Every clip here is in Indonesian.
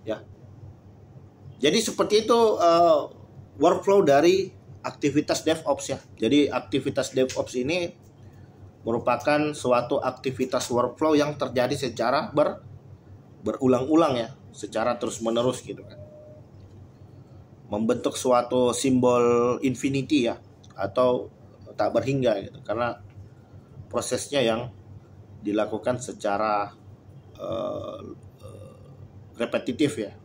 ya. Jadi seperti itu workflow dari aktivitas DevOps ya. Jadi aktivitas DevOps ini merupakan suatu aktivitas workflow yang terjadi secara berulang-ulang ya, secara terus-menerus gitu kan. Membentuk suatu simbol infinity ya, atau tak berhingga gitu, karena prosesnya yang dilakukan secara repetitif ya.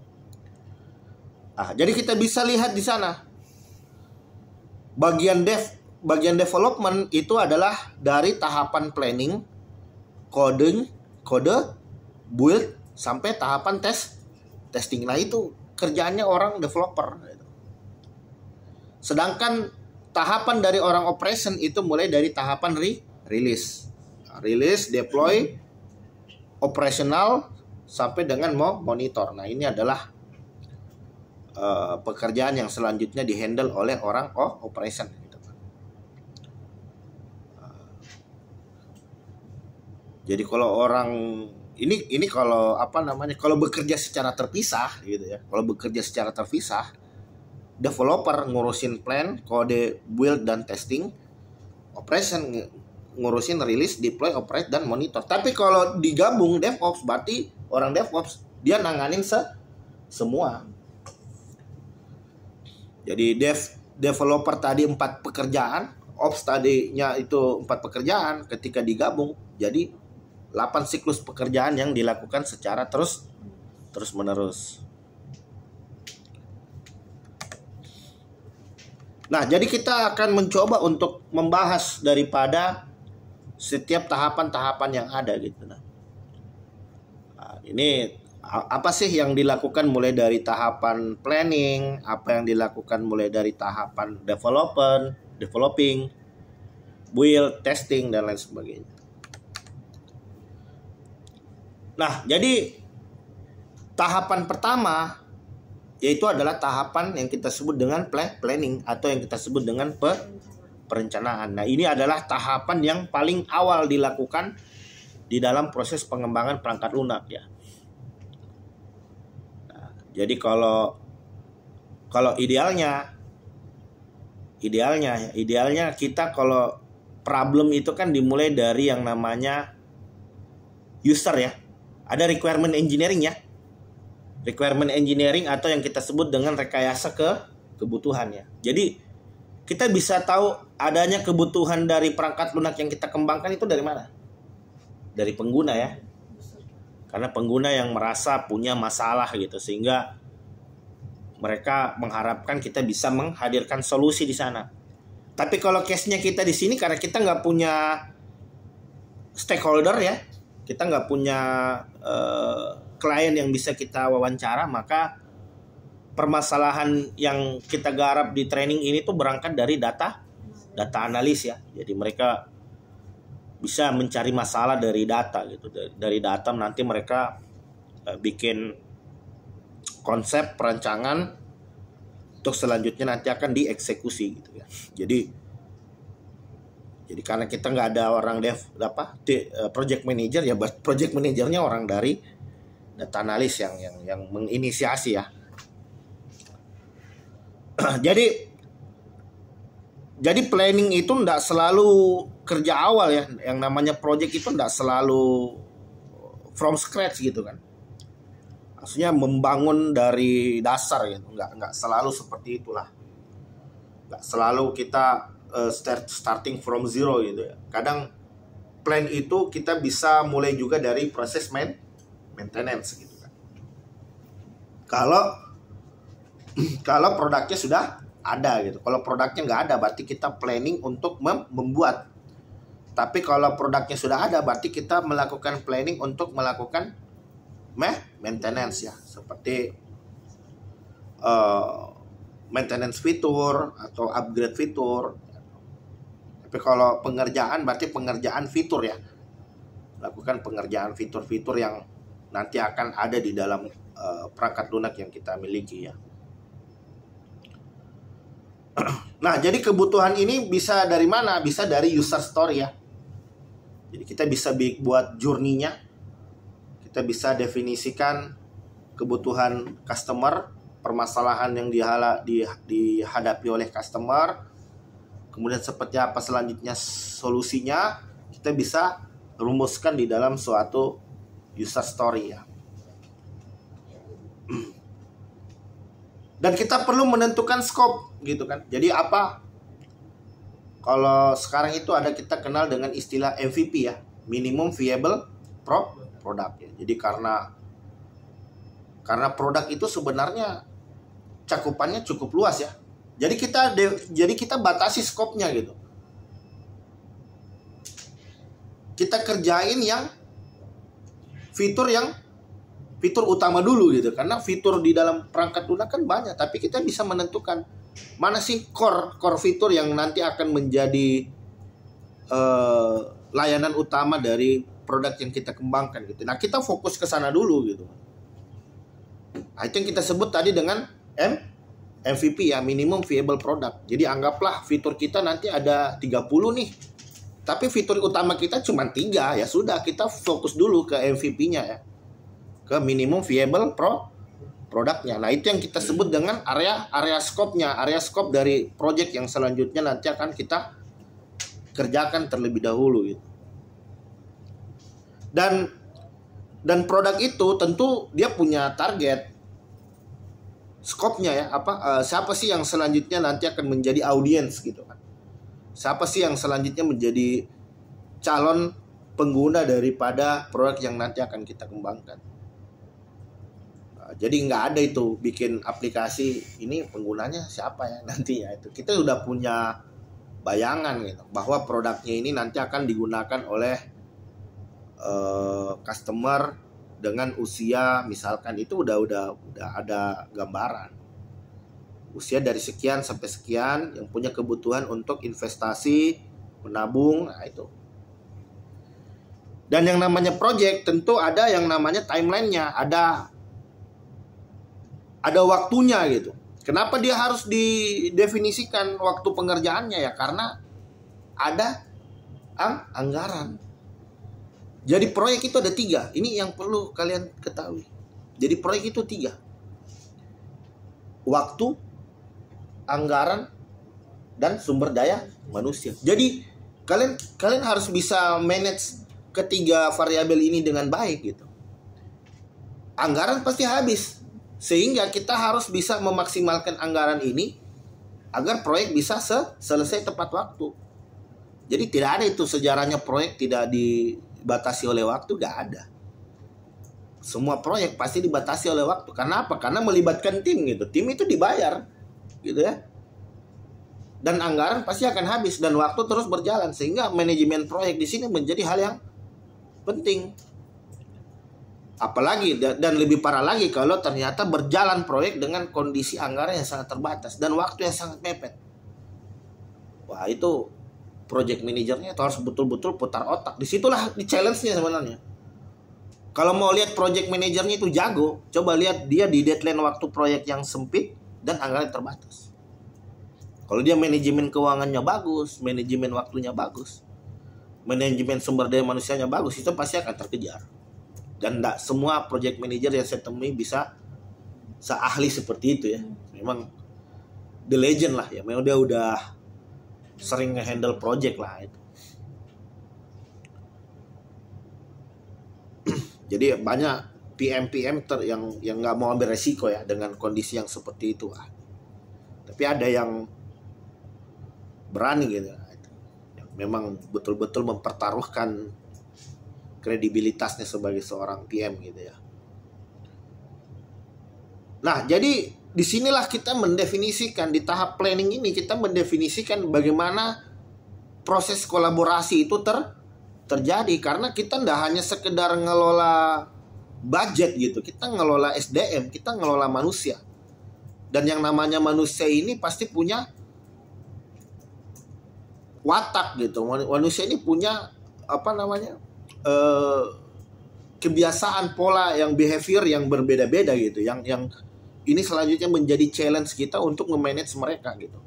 Jadi kita bisa lihat di sana bagian development itu adalah dari tahapan planning, coding, build sampai tahapan testing. Nah itu kerjaannya orang developer. Sedangkan tahapan dari orang operation itu mulai dari tahapan release, deploy, operational sampai dengan mau monitor. Nah ini adalah pekerjaan yang selanjutnya dihandle oleh orang operation gitu. Jadi kalau orang ini kalau kalau bekerja secara terpisah gitu ya. Kalau bekerja secara terpisah, developer ngurusin plan, kode, build dan testing, operation ngurusin release, deploy, operate dan monitor. Tapi kalau digabung DevOps, berarti orang DevOps dia nanganin semua. Jadi developer tadi 4 pekerjaan, ops tadinya itu 4 pekerjaan, ketika digabung jadi 8 siklus pekerjaan yang dilakukan secara terus menerus. Nah, jadi kita akan mencoba untuk membahas daripada setiap tahapan-tahapan yang ada gitu. Nah, ini apa sih yang dilakukan mulai dari tahapan planning, apa yang dilakukan mulai dari tahapan developing, build, testing dan lain sebagainya. Nah, jadi tahapan pertama yaitu adalah tahapan yang kita sebut dengan planning atau yang kita sebut dengan perencanaan. Nah, ini adalah tahapan yang paling awal dilakukan di dalam proses pengembangan perangkat lunak ya. Jadi kalau idealnya kita kalau problem itu kan dimulai dari yang namanya user ya. Ada requirement engineering ya. Requirement engineering atau yang kita sebut dengan rekayasa kebutuhan ya. Jadi kita bisa tahu adanya kebutuhan dari perangkat lunak yang kita kembangkan itu dari mana? Dari pengguna ya. Karena pengguna yang merasa punya masalah gitu, sehingga mereka mengharapkan kita bisa menghadirkan solusi di sana. Tapi kalau case-nya kita di sini karena kita nggak punya stakeholder ya, kita nggak punya klien yang bisa kita wawancara, maka permasalahan yang kita garap di training ini tuh berangkat dari data analis ya. Jadi mereka bisa mencari masalah dari data gitu. Dari data nanti mereka bikin konsep perancangan untuk selanjutnya nanti akan dieksekusi gitu ya. Jadi karena kita nggak ada orang project manager ya, project manajernya orang dari data analis yang menginisiasi ya. Jadi planning itu enggak selalu kerja awal ya. Yang namanya project itu enggak selalu from scratch gitu kan. Maksudnya membangun dari dasar gitu. Enggak selalu seperti itulah. Enggak selalu kita starting from zero gitu ya. Kadang plan itu kita bisa mulai juga dari proses maintenance gitu kan. Kalau produknya sudah ada gitu. Kalau produknya nggak ada, berarti kita planning untuk membuat. Tapi kalau produknya sudah ada, berarti kita melakukan planning untuk melakukan maintenance ya, seperti maintenance fitur atau upgrade fitur. Tapi kalau pengerjaan berarti pengerjaan fitur ya, lakukan pengerjaan fitur-fitur yang nanti akan ada di dalam perangkat lunak yang kita miliki ya. Nah, jadi kebutuhan ini bisa dari mana? Bisa dari user story ya. Jadi kita bisa buat journey-nya. Kita bisa definisikan kebutuhan customer, permasalahan yang dihadapi oleh customer, kemudian seperti apa selanjutnya solusinya, kita bisa rumuskan di dalam suatu user story ya. Dan kita perlu menentukan scope gitu kan. Jadi apa? Kalau sekarang itu ada kita kenal dengan istilah MVP ya, minimum viable product ya. Jadi karena produk itu sebenarnya cakupannya cukup luas ya. Jadi kita batasi scope-nya gitu. Kita kerjain yang fitur utama dulu gitu, karena fitur di dalam perangkat lunak kan banyak, tapi kita bisa menentukan mana sih core fitur yang nanti akan menjadi layanan utama dari produk yang kita kembangkan gitu. Nah, kita fokus ke sana dulu gitu. Nah, itu yang kita sebut tadi dengan MVP ya, minimum viable product. Jadi anggaplah fitur kita nanti ada 30 nih, tapi fitur utama kita cuma 3, ya sudah, kita fokus dulu ke MVP-nya ya, ke minimum viable produknya. Nah, itu yang kita sebut dengan area scope-nya, area scope dari project yang selanjutnya nanti akan kita kerjakan terlebih dahulu gitu. Dan produk itu tentu dia punya target scope-nya ya, siapa sih yang selanjutnya nanti akan menjadi audiens gitu kan. Siapa sih yang selanjutnya menjadi calon pengguna daripada produk yang nanti akan kita kembangkan. Jadi nggak ada itu bikin aplikasi ini penggunanya siapa ya nanti ya, itu kita udah punya bayangan gitu bahwa produknya ini nanti akan digunakan oleh customer dengan usia misalkan itu udah ada gambaran usia dari sekian sampai sekian yang punya kebutuhan untuk investasi, menabung, nah itu. Dan yang namanya project tentu ada yang namanya timelinenya, ada waktunya gitu. Kenapa dia harus didefinisikan waktu pengerjaannya ya? Karena ada anggaran. Jadi proyek itu ada 3. Ini yang perlu kalian ketahui. Jadi proyek itu 3. Waktu, anggaran, dan sumber daya manusia. Jadi kalian harus bisa manage ketiga variabel ini dengan baik gitu. Anggaran pasti habis. Sehingga kita harus bisa memaksimalkan anggaran ini agar proyek bisa selesai tepat waktu. Jadi tidak ada itu sejarahnya proyek tidak dibatasi oleh waktu, gak ada. Semua proyek pasti dibatasi oleh waktu. Karena apa? Karena melibatkan tim gitu. Tim itu dibayar gitu ya. Dan anggaran pasti akan habis dan waktu terus berjalan, sehingga manajemen proyek di sini menjadi hal yang penting. Apalagi dan lebih parah lagi kalau ternyata berjalan proyek dengan kondisi anggaran yang sangat terbatas dan waktu yang sangat mepet. Wah, itu project manajernya itu harus betul-betul putar otak. Disitulah di challenge-nya sebenarnya. Kalau mau lihat project manajernya itu jago, coba lihat dia di deadline waktu proyek yang sempit dan anggaran terbatas. Kalau dia manajemen keuangannya bagus, manajemen waktunya bagus, manajemen sumber daya manusianya bagus, itu pasti akan terkejar. Dan tidak semua project manager yang saya temui bisa seahli seperti itu ya. Memang the legend lah ya. Memang dia udah sering nge-handle project lah itu. Jadi banyak PM yang nggak mau ambil resiko ya dengan kondisi yang seperti itu. Tapi ada yang berani gitu. Yang memang betul-betul mempertaruhkan kredibilitasnya sebagai seorang PM gitu ya. Nah, jadi disinilah kita mendefinisikan di tahap planning ini, kita mendefinisikan bagaimana proses kolaborasi itu terjadi, karena kita tidak hanya sekedar ngelola budget gitu, kita ngelola SDM, kita ngelola manusia. Dan yang namanya manusia ini pasti punya watak gitu. Manusia ini punya kebiasaan, pola yang behavior yang berbeda-beda gitu, yang ini selanjutnya menjadi challenge kita untuk nge-manage mereka gitu.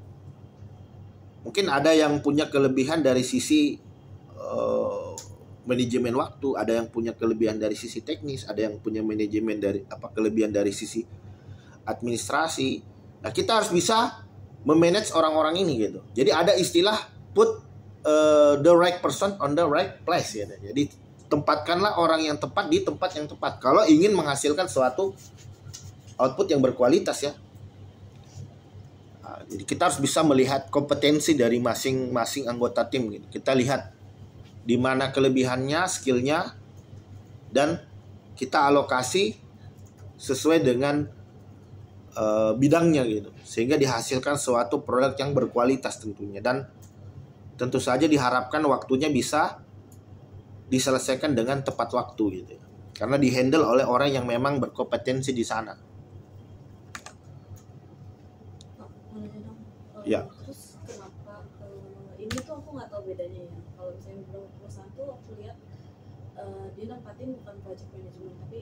Mungkin ada yang punya kelebihan dari sisi manajemen waktu, ada yang punya kelebihan dari sisi teknis, ada yang punya manajemen dari kelebihan dari sisi administrasi. Nah, kita harus bisa memanage orang-orang ini gitu. Jadi ada istilah put the right person on the right place ya. Jadi tempatkanlah orang yang tepat di tempat yang tepat kalau ingin menghasilkan suatu output yang berkualitas ya. Nah, jadi kita harus bisa melihat kompetensi dari masing-masing anggota tim gitu. Kita lihat di mana kelebihannya, skillnya, dan kita alokasi sesuai dengan bidangnya gitu, sehingga dihasilkan suatu produk yang berkualitas tentunya, dan tentu saja diharapkan waktunya bisa diselesaikan dengan tepat waktu gitu, karena dihandle oleh orang yang memang berkompetensi di sana. Ya. Terus kenapa ini tuh aku nggak tahu bedanya ya. Kalau misalnya beberapa perusahaan tuh aku lihat dia nempatin bukan project management tapi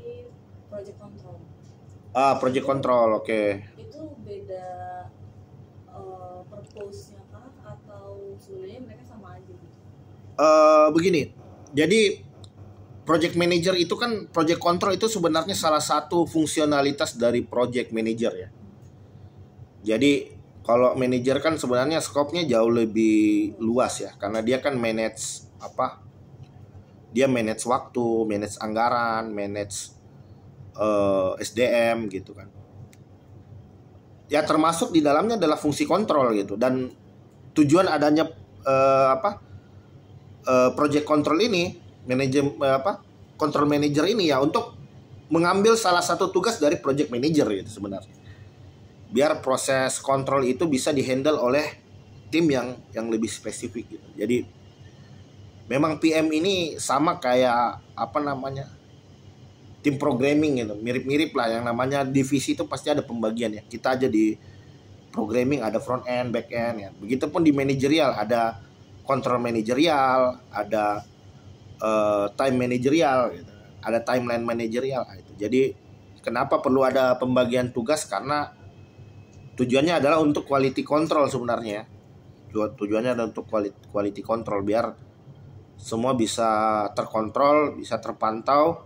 project control. Project control, oke. Itu beda purpose-nya kah atau sebenarnya mereka sama aja gitu? Begini, jadi project manager itu kan, project control itu sebenarnya salah satu fungsionalitas dari project manager ya. Jadi kalau manager kan sebenarnya skopnya jauh lebih luas ya, karena dia kan manage dia manage waktu, manage anggaran, manage SDM gitu kan. Ya termasuk di dalamnya adalah fungsi kontrol gitu, dan tujuan adanya project control ini, control manager ini ya untuk mengambil salah satu tugas dari project manager gitu sebenarnya. Biar proses kontrol itu bisa dihandle oleh tim yang lebih spesifik gitu. Jadi memang PM ini sama kayak tim programming gitu, mirip-mirip lah, yang namanya divisi itu pasti ada pembagian ya. Kita aja di programming ada front end, back end ya. Begitupun di manajerial ada control manajerial, ada time manajerial gitu. Ada timeline manajerial gitu. Jadi kenapa perlu ada pembagian tugas? Karena tujuannya adalah untuk quality control sebenarnya. Tujuannya adalah untuk quality control, biar semua bisa terkontrol, bisa terpantau,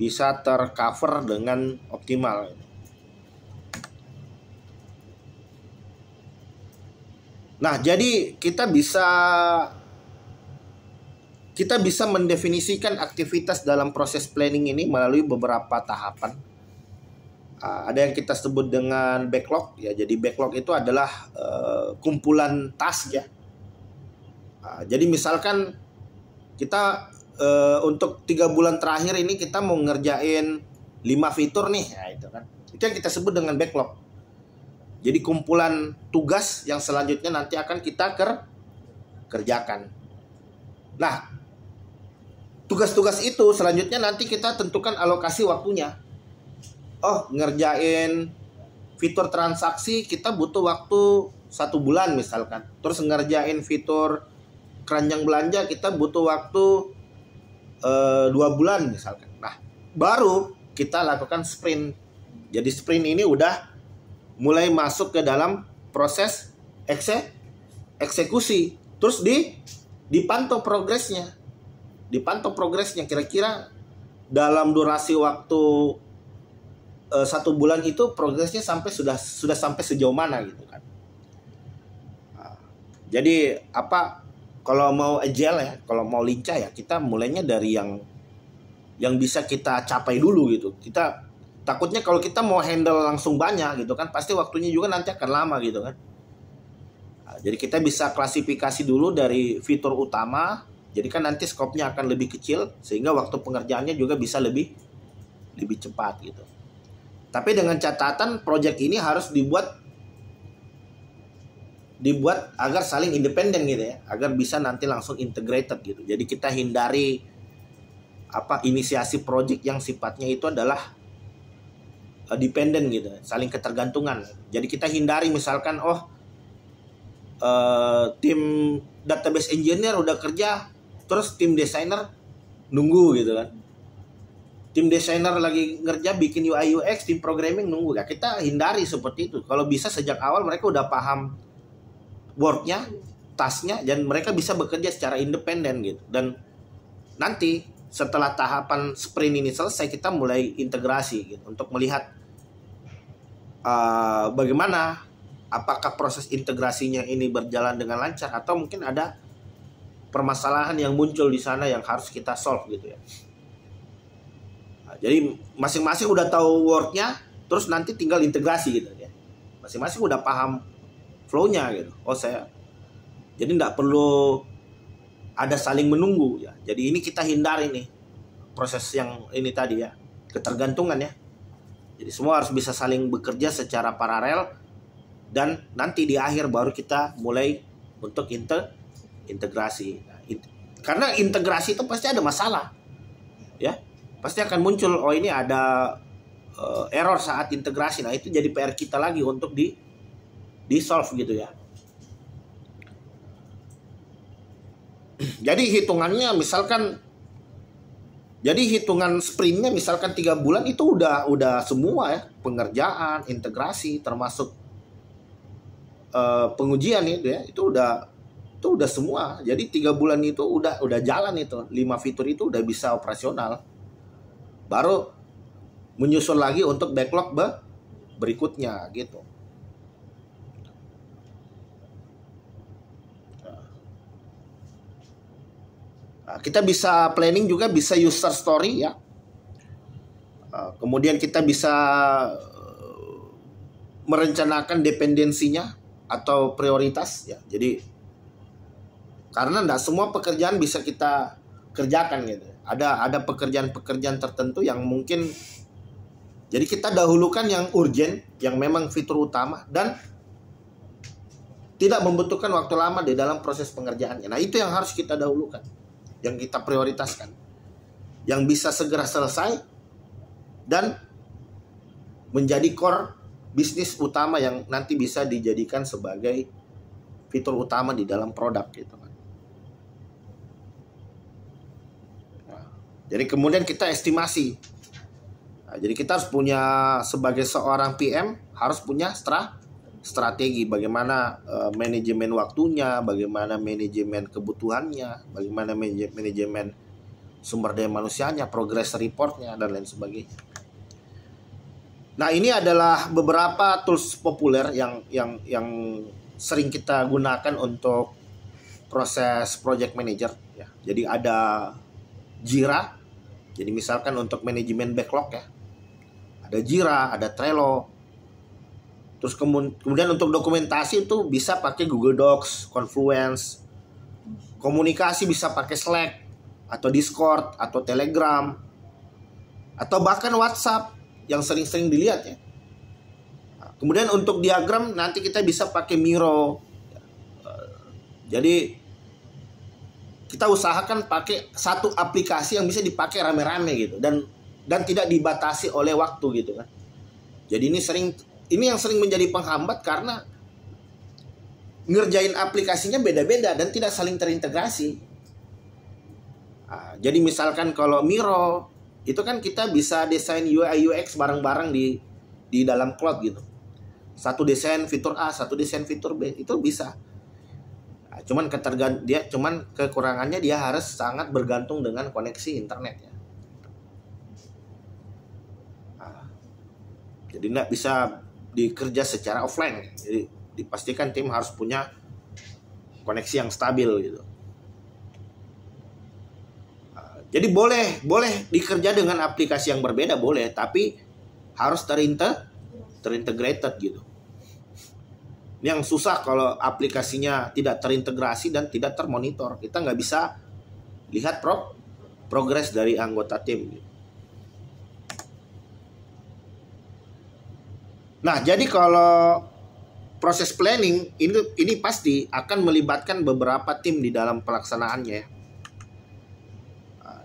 bisa tercover dengan optimal. Nah, jadi kita bisa mendefinisikan aktivitas dalam proses planning ini melalui beberapa tahapan. Ada yang kita sebut dengan backlog ya. Jadi backlog itu adalah kumpulan task ya. Jadi misalkan kita untuk 3 bulan terakhir ini kita mau ngerjain 5 fitur nih, ya itu kan. Itu yang kita sebut dengan backlog. Jadi kumpulan tugas yang selanjutnya nanti akan kita kerjakan. Nah, tugas-tugas itu selanjutnya nanti kita tentukan alokasi waktunya. Oh, ngerjain fitur transaksi kita butuh waktu 1 bulan misalkan. Terus ngerjain fitur keranjang belanja kita butuh waktu 2 bulan misalkan. Nah, baru kita lakukan sprint. Jadi sprint ini udah mulai masuk ke dalam proses eksekusi. Terus dipantau progresnya. Kira-kira dalam durasi waktu 1 bulan itu progresnya sudah sampai sejauh mana gitu kan. Jadi kalau mau agile ya, kalau mau lincah ya, kita mulainya dari yang bisa kita capai dulu gitu. Kita takutnya kalau kita mau handle langsung banyak gitu kan, pasti waktunya juga nanti akan lama gitu kan. Jadi kita bisa klasifikasi dulu dari fitur utama. Jadi kan nanti skopnya akan lebih kecil, sehingga waktu pengerjaannya juga bisa lebih cepat gitu. Tapi dengan catatan project ini harus dibuat agar saling independen gitu ya, agar bisa nanti langsung integrated gitu. Jadi kita hindari inisiasi project yang sifatnya itu adalah dependent gitu, saling ketergantungan. Jadi kita hindari misalkan tim database engineer udah kerja, terus tim desainer nunggu gitu kan. Tim desainer lagi ngerja bikin UI UX, tim programming nunggu. Ya, kita hindari seperti itu. Kalau bisa sejak awal mereka udah paham worknya, tasknya, dan mereka bisa bekerja secara independen gitu. Dan nanti setelah tahapan sprint ini selesai, kita mulai integrasi gitu, untuk melihat bagaimana, apakah proses integrasinya ini berjalan dengan lancar atau mungkin ada permasalahan yang muncul di sana yang harus kita solve gitu ya. Nah, jadi masing-masing udah tahu worknya, terus nanti tinggal integrasi gitu ya. Masing-masing udah paham flow-nya gitu. Jadi nggak perlu ada saling menunggu ya. Jadi ini kita hindari nih proses yang ini tadi ya, ketergantungan ya. Jadi semua harus bisa saling bekerja secara paralel, dan nanti di akhir baru kita mulai untuk integrasi. Nah, karena integrasi itu pasti ada masalah, ya, pasti akan muncul. Oh, ini ada error saat integrasi. Nah, itu jadi PR kita lagi untuk di solve gitu ya. Jadi hitungannya misalkan, jadi hitungan sprintnya misalkan 3 bulan itu udah semua ya, pengerjaan, integrasi, termasuk pengujian itu ya, itu udah semua. Jadi 3 bulan itu udah jalan itu. 5 fitur itu udah bisa operasional. Baru menyusun lagi untuk backlog berikutnya gitu. Nah, kita bisa planning juga, bisa user story ya. Kemudian kita bisa merencanakan dependensinya atau prioritas ya. Jadi karena tidak semua pekerjaan bisa kita kerjakan gitu. Ada pekerjaan-pekerjaan tertentu yang mungkin, jadi kita dahulukan yang urgent, yang memang fitur utama dan tidak membutuhkan waktu lama di dalam proses pengerjaannya. Nah, itu yang harus kita dahulukan, yang kita prioritaskan, yang bisa segera selesai dan menjadi core bisnis utama yang nanti bisa dijadikan sebagai fitur utama di dalam produk gitu kan. Nah, jadi kemudian kita estimasi. Nah, jadi kita harus punya, sebagai seorang PM harus punya strategi bagaimana manajemen waktunya, bagaimana manajemen kebutuhannya, bagaimana manajemen sumber daya manusianya, progress reportnya dan lain sebagainya. Nah, ini adalah beberapa tools populer yang sering kita gunakan untuk proses project manager ya. Jadi ada Jira. Jadi misalkan untuk manajemen backlog ya. Ada Jira, ada Trello. Terus kemudian untuk dokumentasi itu bisa pakai Google Docs, Confluence. Komunikasi bisa pakai Slack atau Discord atau Telegram atau bahkan WhatsApp yang sering-sering dilihat ya. Nah, kemudian untuk diagram nanti kita bisa pakai Miro. Jadi kita usahakan pakai satu aplikasi yang bisa dipakai rame-rame gitu, dan tidak dibatasi oleh waktu gitu kan. Jadi ini yang sering menjadi penghambat karena ngerjain aplikasinya beda-beda dan tidak saling terintegrasi. Nah, jadi misalkan kalau Miro itu kan kita bisa desain UI UX bareng-bareng di dalam cloud gitu. Satu desain fitur A, satu desain fitur B, itu bisa. Nah, cuman kekurangannya dia harus sangat bergantung dengan koneksi internet ya. Nah, jadi nggak bisa dikerja secara offline. Jadi dipastikan tim harus punya koneksi yang stabil gitu. Jadi boleh dikerja dengan aplikasi yang berbeda boleh, tapi harus terintegrated gitu. Ini yang susah kalau aplikasinya tidak terintegrasi dan tidak termonitor. Kita nggak bisa lihat progres dari anggota tim. Nah, jadi kalau proses planning ini pasti akan melibatkan beberapa tim di dalam pelaksanaannya.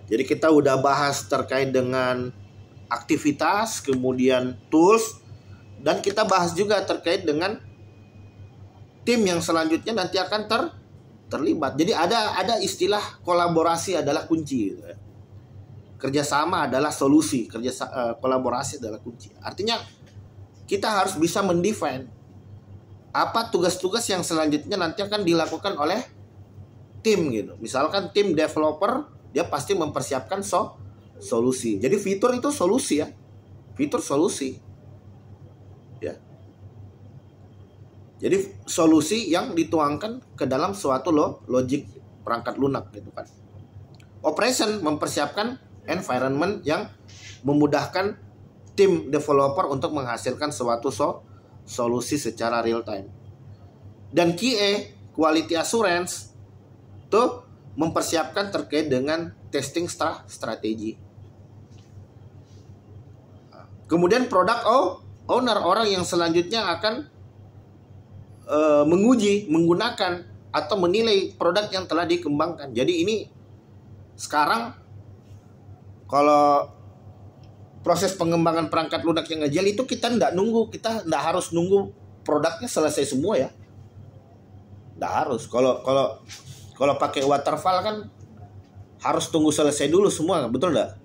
Jadi kita udah bahas terkait dengan aktivitas, kemudian tools, dan kita bahas juga terkait dengan tim yang selanjutnya nanti akan terlibat. Jadi ada istilah kolaborasi adalah kunci gitu ya. Kerjasama adalah solusi, kolaborasi adalah kunci. Artinya kita harus bisa mendefine apa tugas-tugas yang selanjutnya nanti akan dilakukan oleh tim gitu. Misalkan tim developer dia pasti mempersiapkan solusi. Jadi fitur itu solusi ya. Fitur solusi. Ya. Jadi solusi yang dituangkan ke dalam suatu logic perangkat lunak gitu kan. Operation mempersiapkan environment yang memudahkan tim developer untuk menghasilkan suatu solusi secara real time. Dan QA, quality assurance, tuh mempersiapkan terkait dengan testing strategi. Kemudian product owner, orang yang selanjutnya akan menguji, menggunakan atau menilai produk yang telah dikembangkan. Jadi ini sekarang kalau proses pengembangan perangkat lunak yang agile itu kita tidak harus nunggu produknya selesai semua ya. Tidak harus. Kalau pakai waterfall kan harus tunggu selesai dulu semua, betul enggak?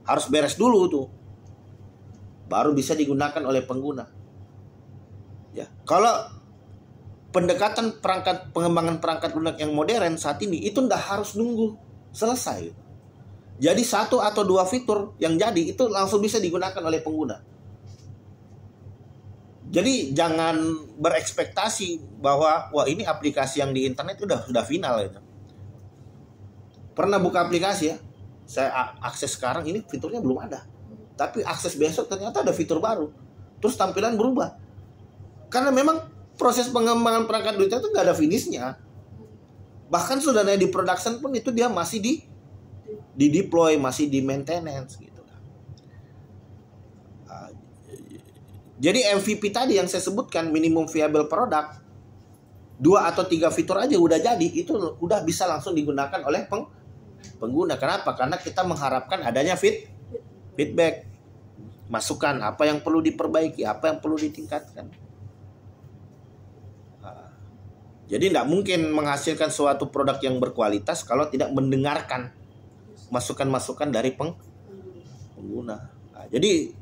Harus beres dulu tuh. Baru bisa digunakan oleh pengguna. Ya, kalau pendekatan pengembangan perangkat lunak yang modern saat ini itu tidak harus nunggu selesai. Jadi 1 atau 2 fitur yang jadi itu langsung bisa digunakan oleh pengguna. Jadi jangan berekspektasi bahwa wah ini aplikasi yang di internet sudah final gitu. Pernah buka aplikasi ya, saya akses sekarang ini fiturnya belum ada. Tapi akses besok ternyata ada fitur baru. Terus tampilan berubah. Karena memang proses pengembangan perangkat lunak itu nggak ada finishnya. Bahkan sudah ada di production pun itu dia masih di deploy, masih di maintenance gitu. Jadi MVP tadi yang saya sebutkan, minimum viable product, 2 atau 3 fitur aja udah jadi, itu udah bisa langsung digunakan oleh pengguna. Kenapa? Karena kita mengharapkan adanya feedback, masukan apa yang perlu diperbaiki, apa yang perlu ditingkatkan. Jadi tidak mungkin menghasilkan suatu produk yang berkualitas kalau tidak mendengarkan masukan-masukan dari pengguna. Jadi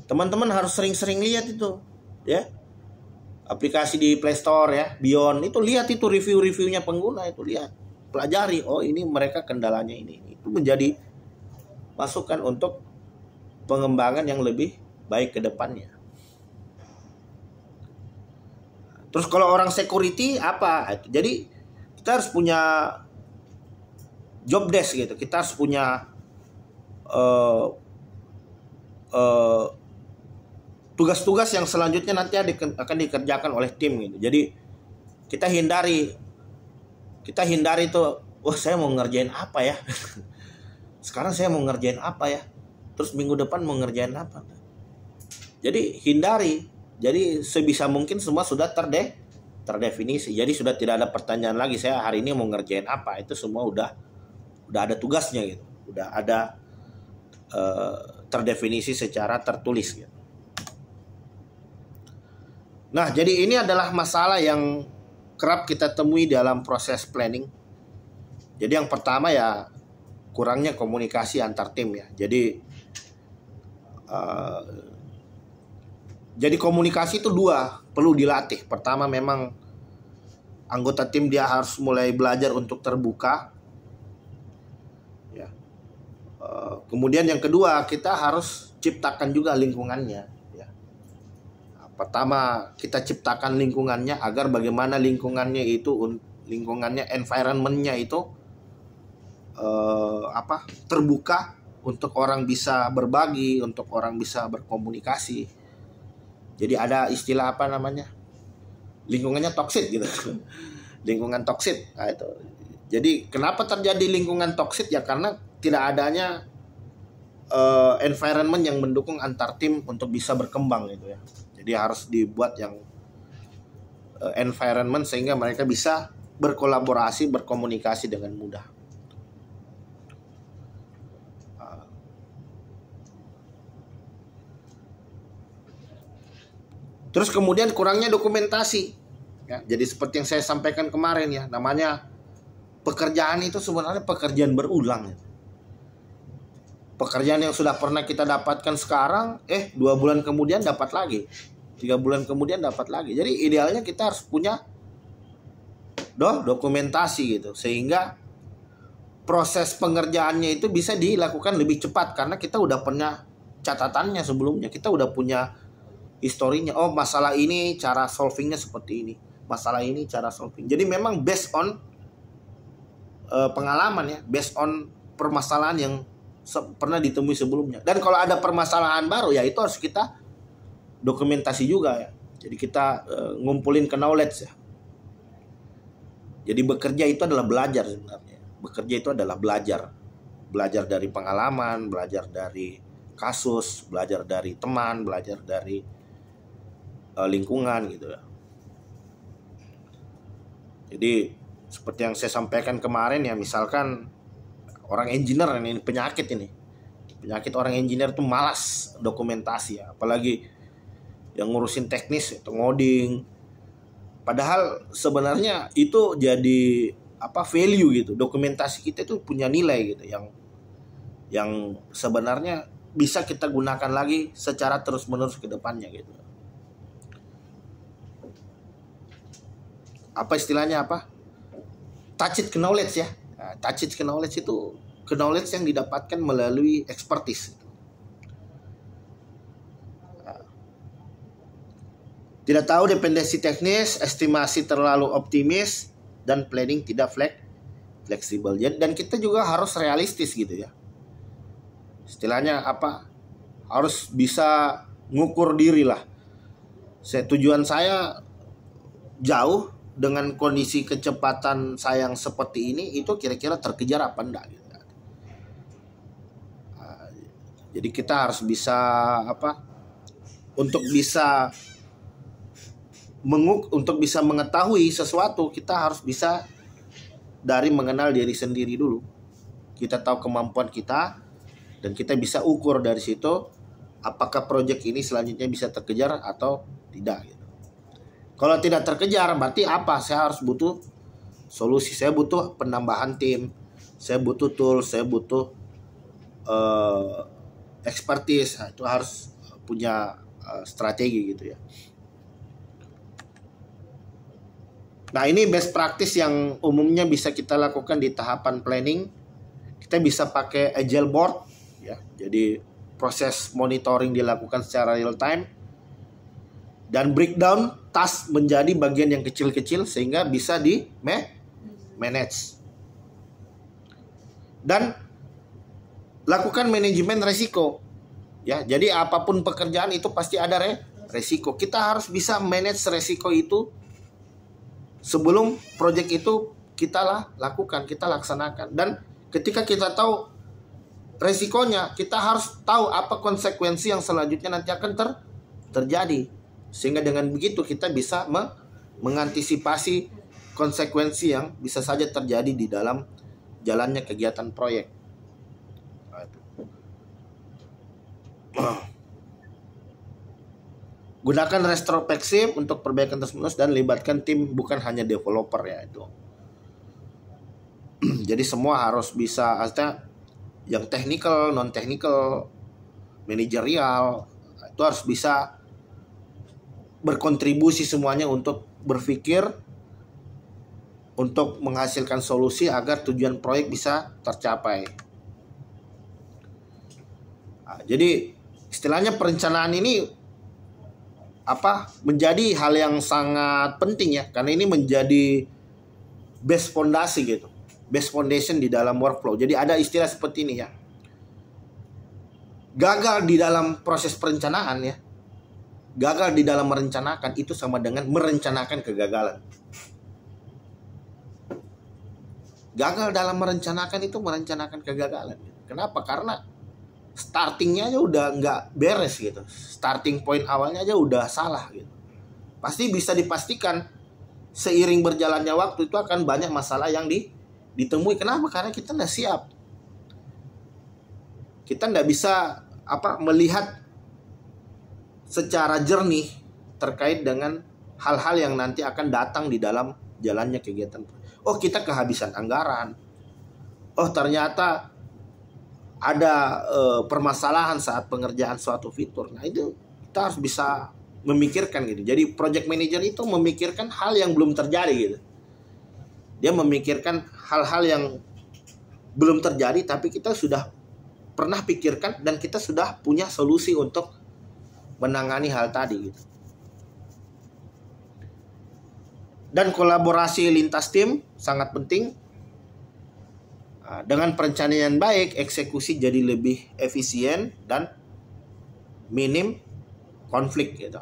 teman-teman harus sering-sering lihat itu, ya. Aplikasi di Play Store ya, Beyond itu lihat itu review-reviewnya pengguna itu lihat, pelajari. Oh ini mereka kendalanya ini. Itu menjadi masukan untuk pengembangan yang lebih baik ke depannya. Terus kalau orang security apa? Jadi kita harus punya job desk gitu. Kita harus punya tugas-tugas yang selanjutnya nanti akan dikerjakan oleh tim gitu. Jadi kita hindari tuh, wah saya mau ngerjain apa ya? Sekarang saya mau ngerjain apa ya? Terus minggu depan mau ngerjain apa? Jadi hindari. Jadi sebisa mungkin semua sudah terdefinisi. Jadi sudah tidak ada pertanyaan lagi saya hari ini mau ngerjain apa. Itu semua udah ada tugasnya gitu. Udah ada terdefinisi secara tertulis gitu. Nah, jadi ini adalah masalah yang kerap kita temui dalam proses planning. Jadi yang pertama ya kurangnya komunikasi antar tim ya. Jadi komunikasi itu 2 perlu dilatih. Pertama memang anggota tim dia harus mulai belajar untuk terbuka. Ya. Kemudian yang kedua kita harus ciptakan juga lingkungannya. Ya. Nah, pertama kita ciptakan lingkungannya agar bagaimana lingkungannya environmentnya itu terbuka untuk orang bisa berbagi, untuk orang bisa berkomunikasi. Jadi ada istilah apa namanya? Lingkungannya toksik gitu. Lingkungan toksik. Nah, itu. Jadi kenapa terjadi lingkungan toksik ya karena tidak adanya environment yang mendukung antar tim untuk bisa berkembang gitu ya. Jadi harus dibuat yang environment sehingga mereka bisa berkolaborasi, berkomunikasi dengan mudah. Terus kemudian kurangnya dokumentasi. Ya, jadi seperti yang saya sampaikan kemarin ya, namanya pekerjaan itu sebenarnya pekerjaan berulang. Pekerjaan yang sudah pernah kita dapatkan sekarang, 2 bulan kemudian dapat lagi, 3 bulan kemudian dapat lagi. Jadi idealnya kita harus punya dokumentasi gitu, sehingga proses pengerjaannya itu bisa dilakukan lebih cepat karena kita udah punya catatannya sebelumnya, kita udah punya historinya. Oh, masalah ini cara solvingnya seperti ini, masalah ini cara solving. Jadi memang based on pengalaman ya, based on permasalahan yang pernah ditemui sebelumnya. Dan kalau ada permasalahan baru ya itu harus kita dokumentasi juga ya. Jadi kita ngumpulin ke knowledge ya. Jadi bekerja itu adalah belajar sebenarnya. Bekerja itu adalah belajar. Belajar dari pengalaman, belajar dari kasus, belajar dari teman, belajar dari lingkungan gitu ya. Jadi seperti yang saya sampaikan kemarin ya, misalkan orang engineer ini penyakit orang engineer tuh malas dokumentasi ya, apalagi yang ngurusin teknis atau ngoding. Padahal sebenarnya itu jadi value gitu. Dokumentasi kita itu punya nilai gitu yang sebenarnya bisa kita gunakan lagi secara terus-menerus ke depannya gitu. Apa istilahnya apa? Touch it knowledge ya. Nah, touch it knowledge itu knowledge yang didapatkan melalui expertise. Tidak tahu dependensi teknis, estimasi terlalu optimis, dan planning tidak fleksibel. Dan kita juga harus realistis gitu ya. Istilahnya apa? Harus bisa ngukur diri lah. Tujuan saya jauh dengan kondisi kecepatan saya yang seperti ini, itu kira-kira terkejar apa enggak gitu. Jadi kita harus bisa untuk bisa mengetahui sesuatu, kita harus bisa dari mengenal diri sendiri dulu. Kita tahu kemampuan kita dan kita bisa ukur dari situ apakah proyek ini selanjutnya bisa terkejar atau tidak gitu. Kalau tidak terkejar berarti apa? Saya harus butuh solusi, saya butuh penambahan tim, saya butuh tools, saya butuh expertise. Nah, itu harus punya strategi gitu ya. Nah, ini best practice yang umumnya bisa kita lakukan di tahapan planning. Kita bisa pakai agile board ya. Jadi proses monitoring dilakukan secara real time dan breakdown task menjadi bagian yang kecil-kecil sehingga bisa di manage. Dan lakukan manajemen resiko. Ya, jadi apapun pekerjaan itu pasti ada resiko. Kita harus bisa manage resiko itu sebelum proyek itu kita lakukan, kita laksanakan. Dan ketika kita tahu resikonya, kita harus tahu apa konsekuensi yang selanjutnya nanti akan terjadi. Sehingga dengan begitu kita bisa mengantisipasi konsekuensi yang bisa saja terjadi di dalam jalannya kegiatan proyek. Gunakan retrospektif untuk perbaikan terus-menerus dan libatkan tim, bukan hanya developer ya itu. Jadi semua harus bisa, artinya yang technical, non technical, manajerial itu harus bisa berkontribusi semuanya untuk berpikir untuk menghasilkan solusi agar tujuan proyek bisa tercapai. Nah, jadi istilahnya perencanaan ini menjadi hal yang sangat penting ya, karena ini menjadi base fondasi gitu, base foundation di dalam workflow. Jadi ada istilah seperti ini ya, gagal di dalam proses perencanaan ya, gagal di dalam merencanakan itu sama dengan merencanakan kegagalan. Gagal dalam merencanakan itu merencanakan kegagalan. Kenapa? Karena startingnya aja udah nggak beres gitu. Starting point awalnya aja udah salah gitu. Pasti bisa dipastikan seiring berjalannya waktu itu akan banyak masalah yang ditemui. Kenapa? Karena kita nggak siap. Kita nggak bisa melihat secara jernih terkait dengan hal-hal yang nanti akan datang di dalam jalannya kegiatan. Oh, kita kehabisan anggaran. Oh, ternyata ada permasalahan saat pengerjaan suatu fitur. Nah, itu kita harus bisa memikirkan gitu. Jadi project manager itu memikirkan hal yang belum terjadi gitu. Dia memikirkan hal-hal yang belum terjadi, tapi kita sudah pernah pikirkan dan kita sudah punya solusi untuk menangani hal tadi gitu. Dan kolaborasi lintas tim sangat penting. Dengan perencanaan baik, eksekusi jadi lebih efisien dan minim konflik gitu.